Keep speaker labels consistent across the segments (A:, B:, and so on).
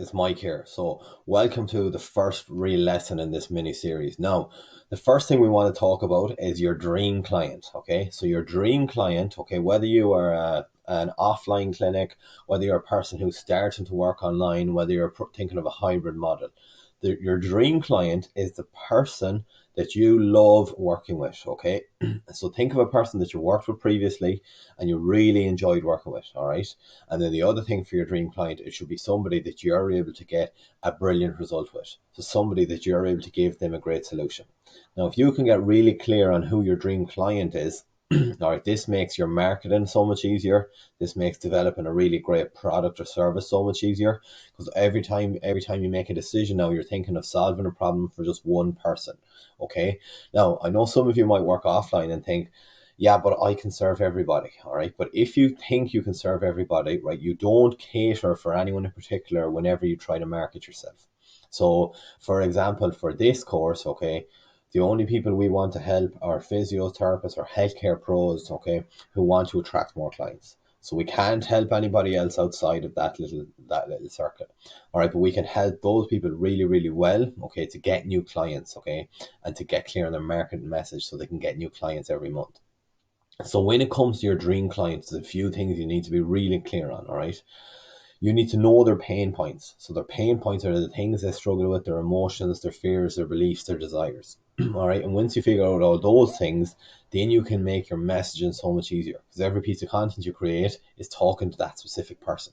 A: It's Mike here. So, welcome to the first real lesson in this mini series. Now, the first thing we want to talk about is your dream client. Okay, so your dream client, okay, whether you are an offline clinic, whether you're a person who's starting to work online, whether you're thinking of a hybrid model, your dream client is the person that you love working with. Okay, so think of a person that you worked with previously and you really enjoyed working with. All right. And then the other thing for your dream client, it should be somebody that you're able to get a brilliant result with. So somebody that you're able to give them a great solution. Now, if you can get really clear on who your dream client is, all right, this makes your marketing so much easier. This makes developing a really great product or service so much easier because every time you make a decision now, you're thinking of solving a problem for just one person. Okay. Now, I know some of you might work offline and think, yeah, but I can serve everybody. All right. But if you think you can serve everybody, right, you don't cater for anyone in particular whenever you try to market yourself. So, for example, for this course, okay, the only people we want to help are physiotherapists or healthcare pros, okay, who want to attract more clients. So we can't help anybody else outside of that little circle. All right, but we can help those people really, really well, okay, to get new clients, okay, and to get clear on their marketing message so they can get new clients every month. So when it comes to your dream clients, there's a few things you need to be really clear on, all right? You need to know their pain points. So their pain points are the things they struggle with, their emotions, their fears, their beliefs, their desires. All right. And once you figure out all those things, then you can make your messaging so much easier because every piece of content you create is talking to that specific person.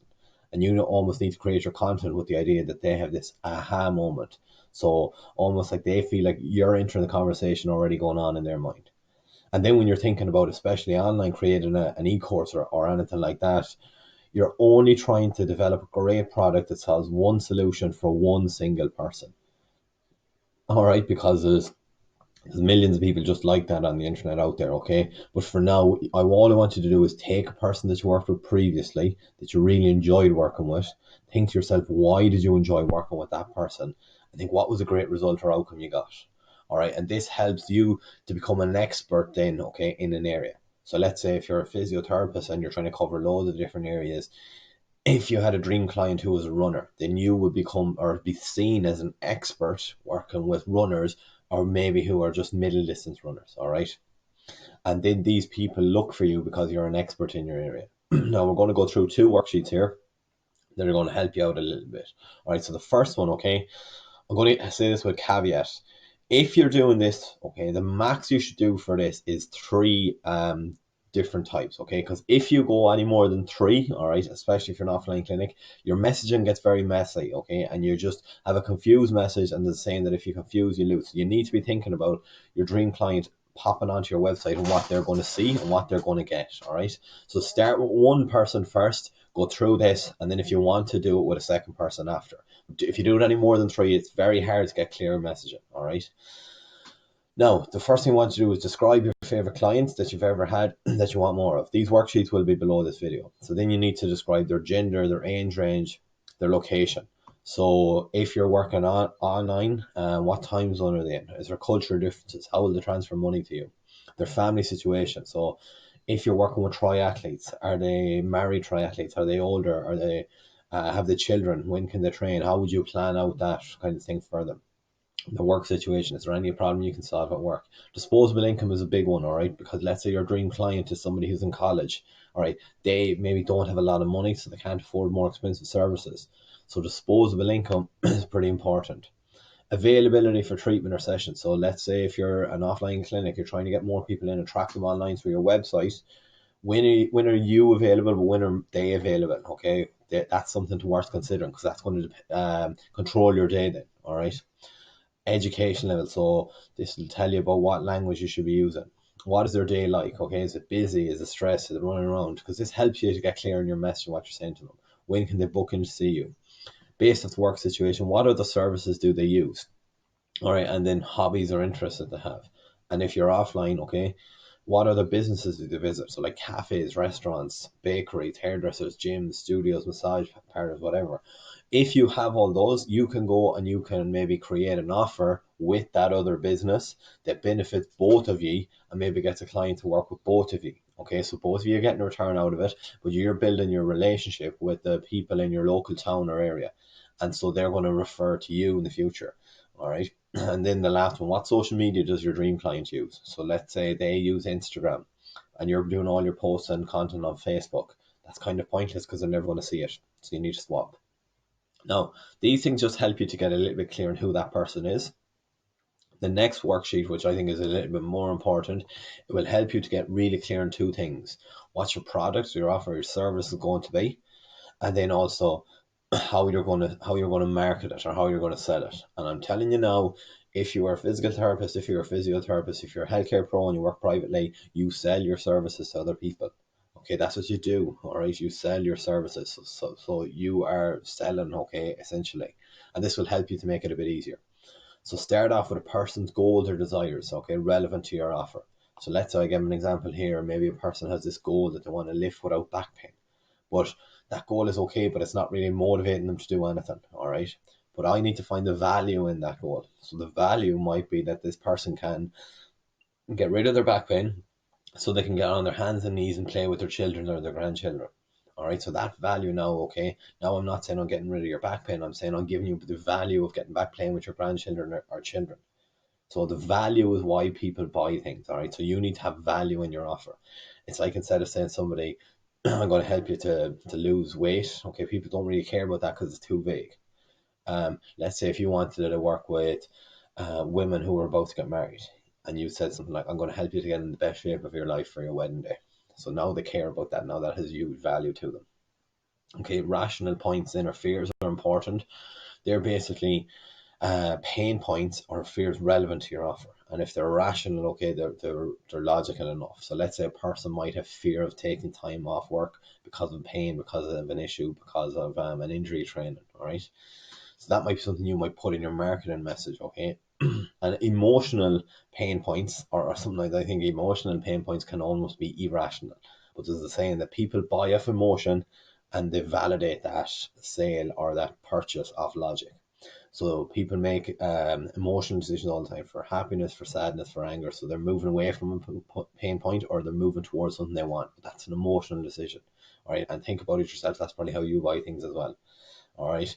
A: And you almost need to create your content with the idea that they have this aha moment. So almost like they feel like you're entering the conversation already going on in their mind. And then when you're thinking about, especially online, creating an e-course or anything like that, you're only trying to develop a great product that solves one solution for one single person. All right, because there's millions of people just like that on the internet out there, okay? But for now, all I want you to do is take a person that you worked with previously, that you really enjoyed working with, think to yourself, why did you enjoy working with that person? And think, what was a great result or outcome you got? All right, and this helps you to become an expert then, okay, in an area. So let's say if you're a physiotherapist and you're trying to cover loads of different areas, if you had a dream client who was a runner, then you would become or be seen as an expert working with runners or maybe who are just middle distance runners, all right? And then these people look for you because you're an expert in your area. Now we're going to go through two worksheets here that are going to help you out a little bit. All right, so the first one, okay, I'm going to say this with caveat. If you're doing this, okay, the max you should do for this is three different types, okay? Because if you go any more than three, all right, especially if you're an offline clinic, your messaging gets very messy, okay? And you just have a confused message, and there's saying that if you confuse, you lose. So you need to be thinking about your dream client popping onto your website and what they're going to see and what they're going to get, all right? So start with one person first, go through this, and then if you want to do it with a second person after. If you do it any more than three, it's very hard to get clear messaging, all right? Now, the first thing I want to do is describe your favorite clients that you've ever had that you want more of. These worksheets will be below this video. So then you need to describe their gender, their age range, their location. So if you're working on online, what time zone are they in? Is there cultural differences? How will they transfer money to you? Their family situation. So if you're working with triathletes, are they married triathletes? Are they older? Are they have they children? When can they train? How would you plan out that kind of thing for them? The work situation. Is there any problem you can solve at work? Disposable income is a big one, all right? Because let's say your dream client is somebody who's in college, all right? They maybe don't have a lot of money, so they can't afford more expensive services. So disposable income is pretty important. Availability for treatment or sessions. So let's say if you're an offline clinic, you're trying to get more people in, attract them online through your website. When are you available, but when are they available? Okay, that's something to worth considering because that's going to control your day then. All right. Education level. So this will tell you about what language you should be using. What is their day like? Okay, is it busy? Is it stressed? Is it running around? Because this helps you to get clear in your message and what you're saying to them. When can they book in to see you? Based on the work situation, what other services do they use? All right, and then hobbies or interests that they have. And if you're offline, okay, what other businesses do they visit? So like cafes, restaurants, bakeries, hairdressers, gyms, studios, massage parlors, whatever. If you have all those, you can go and you can maybe create an offer with that other business that benefits both of you and maybe gets a client to work with both of you. Okay, so both of you are getting a return out of it, but you're building your relationship with the people in your local town or area. and so they're going to refer to you in the future. All right. And then the last one, what social media does your dream client use? So let's say they use Instagram and you're doing all your posts and content on Facebook. That's kind of pointless because they're never going to see it. So you need to swap. Now, these things just help you to get a little bit clear on who that person is. The next worksheet, which I think is a little bit more important, it will help you to get really clear on two things. What your product, your offer, your service is going to be, and then also how you're going to market it or how you're going to sell it. And I'm telling you now, if you are a physical therapist, if you're a physiotherapist, if you're a healthcare pro and you work privately, you sell your services to other people. Okay, that's what you do. All right, you sell your services. So you are selling, okay, essentially, and this will help you to make it a bit easier. So start off with a person's goals or desires, okay, relevant to your offer. So let's say I give an example here. Maybe a person has this goal that they want to lift without back pain, but that goal is okay, but it's not really motivating them to do anything. All right. But I need to find the value in that goal. So the value might be that this person can get rid of their back pain so they can get on their hands and knees and play with their children or their grandchildren. All right. So that value now, okay. Now I'm not saying I'm getting rid of your back pain. I'm saying I'm giving you the value of getting back playing with your grandchildren or children. So the value is why people buy things. All right. So you need to have value in your offer. It's like instead of saying somebody, I'm going to help you to lose weight. Okay, people don't really care about that because it's too vague. Let's say if you wanted to work with women who are about to get married, and you said something like, I'm going to help you to get in the best shape of your life for your wedding day. So now they care about that. Now that has huge value to them. Okay, rational points in or fears are important. They're basically pain points or fears relevant to your offer. And if they're rational, okay, they're logical enough. So let's say a person might have fear of taking time off work because of pain, because of an issue, because of an injury training, all right? So that might be something you might put in your marketing message, okay? And emotional pain points, or something like that, I think emotional pain points can almost be irrational. But there's a saying that people buy off emotion and they validate that sale or that purchase off logic. So people make emotional decisions all the time for happiness, for sadness, for anger. So they're moving away from a pain point or they're moving towards something they want. But that's an emotional decision. All right. And think about it yourself. That's probably how you buy things as well. All right.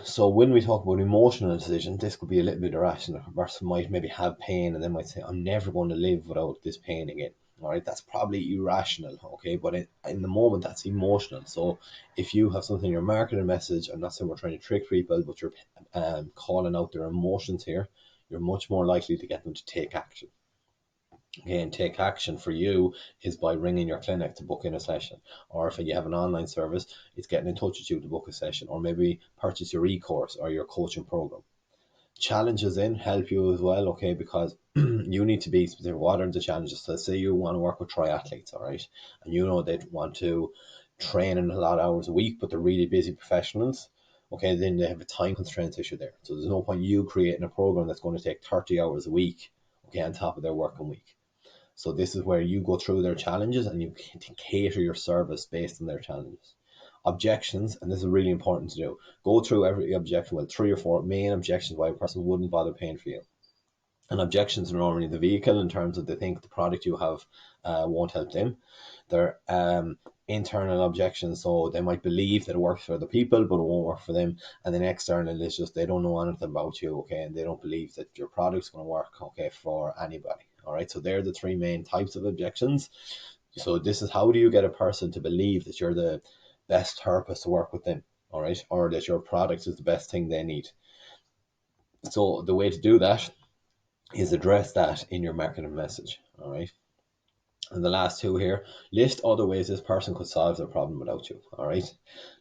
A: So when we talk about emotional decision, this could be a little bit irrational. A person might maybe have pain and they might say, I'm never going to live without this pain again. All right, that's probably irrational, okay, but in the moment that's emotional. So if you have something in your marketing message, I'm not saying we're trying to trick people, but you're calling out their emotions here, you're much more likely to get them to take action. Okay, and take action for you is by ringing your clinic to book in a session, or if you have an online service, it's getting in touch with you to book a session, or maybe purchase your e-course or your coaching program. Challenges in help you as well, okay, because you need to be specific. What are the challenges? So say you want to work with triathletes, all right, and you know they want to train in a lot of hours a week, but they're really busy professionals. Okay, then they have a time constraints issue there. So there's no point you creating a program that's going to take 30 hours a week, okay, on top of their working week. So this is where you go through their challenges and you can cater your service based on their challenges. Objections, and this is really important to do. Go through every objection, well, 3 or 4 main objections why a person wouldn't bother paying for you. And objections are normally the vehicle in terms of they think the product you have won't help them. They're internal objections, so they might believe that it works for other people, but it won't work for them. And then external is just they don't know anything about you, okay, and they don't believe that your product's going to work, okay, for anybody. All right, so they're the 3 main types of objections. So this is how do you get a person to believe that you're the best therapist to work with them, all right, or that your product is the best thing they need. So the way to do that is address that in your marketing message, all right. And the last 2 here, list other ways this person could solve their problem without you, all right.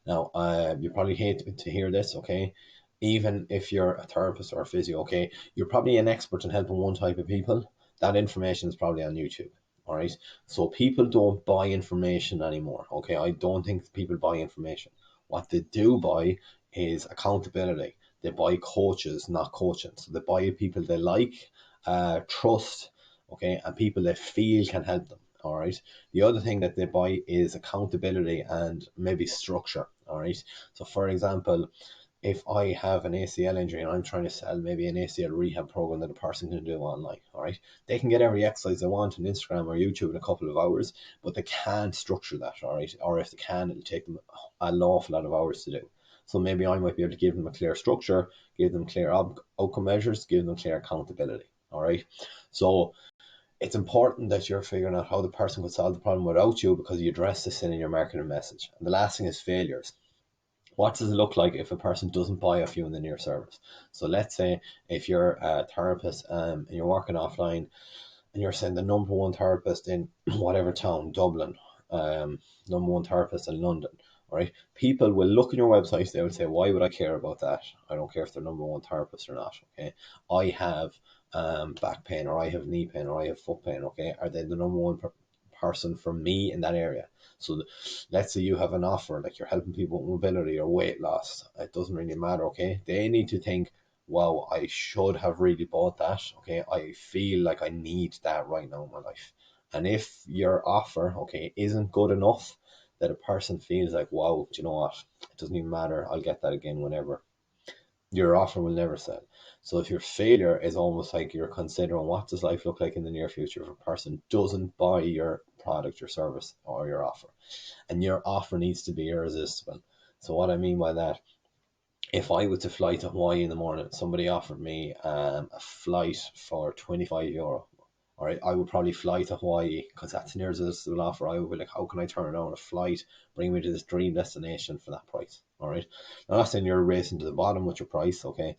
A: Now, you probably hate to hear this, okay. Even if you're a therapist or a physio, okay, you're probably an expert in helping one type of people. That information is probably on YouTube. All right. So people don't buy information anymore. Okay. I don't think people buy information. What they do buy is accountability. They buy coaches, not coaching. So they buy people they like, trust, okay, and people they feel can help them. All right. The other thing that they buy is accountability and maybe structure. All right. So for example, if I have an ACL injury and I'm trying to sell maybe an ACL rehab program that a person can do online, all right, they can get every exercise they want on Instagram or YouTube in a couple of hours, but they can't structure that, all right, or if they can, it'll take them an awful lot of hours to do. So maybe I might be able to give them a clear structure, give them clear outcome measures, give them clear accountability. All right. So it's important that you're figuring out how the person could solve the problem without you, because you address this in your marketing message. And the last thing is failures. What does it look like if a person doesn't buy off you in the near service? So let's say if you're a therapist and you're working offline, and you're saying the number one therapist in whatever town, Dublin, number one therapist in London, right? People will look on your website, they would say, why would I care about that? I don't care if they're number one therapist or not, okay? I have back pain, or I have knee pain, or I have foot pain, okay? Are they the number one person for me in that area? So let's say you have an offer, like you're helping people with mobility or weight loss. It doesn't really matter, okay? They need to think, wow, I should have really bought that. Okay, I feel like I need that right now in my life. And if your offer, okay, isn't good enough that a person feels like, wow, do you know what? It doesn't even matter. I'll get that again whenever. Your offer will never sell. So if your failure is almost like you're considering, what does life look like in the near future if a person doesn't buy your product, your service, or your offer? And your offer needs to be irresistible. So what I mean by that, if I was to fly to Hawaii in the morning, somebody offered me a flight for €25, all right, I would probably fly to Hawaii because that's the nearest irresistible offer. I would be like, how can I turn down a flight, bring me to this dream destination for that price? All right. Now, I'm not saying you're racing to the bottom with your price, okay,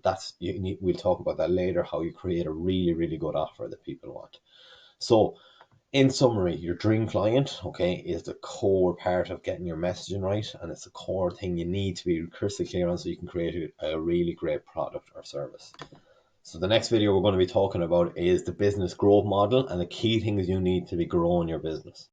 A: but we'll talk about that later, how you create a really, really good offer that people want. So in summary, your dream client, okay, is the core part of getting your messaging right, and it's the core thing you need to be crystal clear on so you can create a really great product or service. So the next video we're going to be talking about is the business growth model and the key things you need to be growing your business.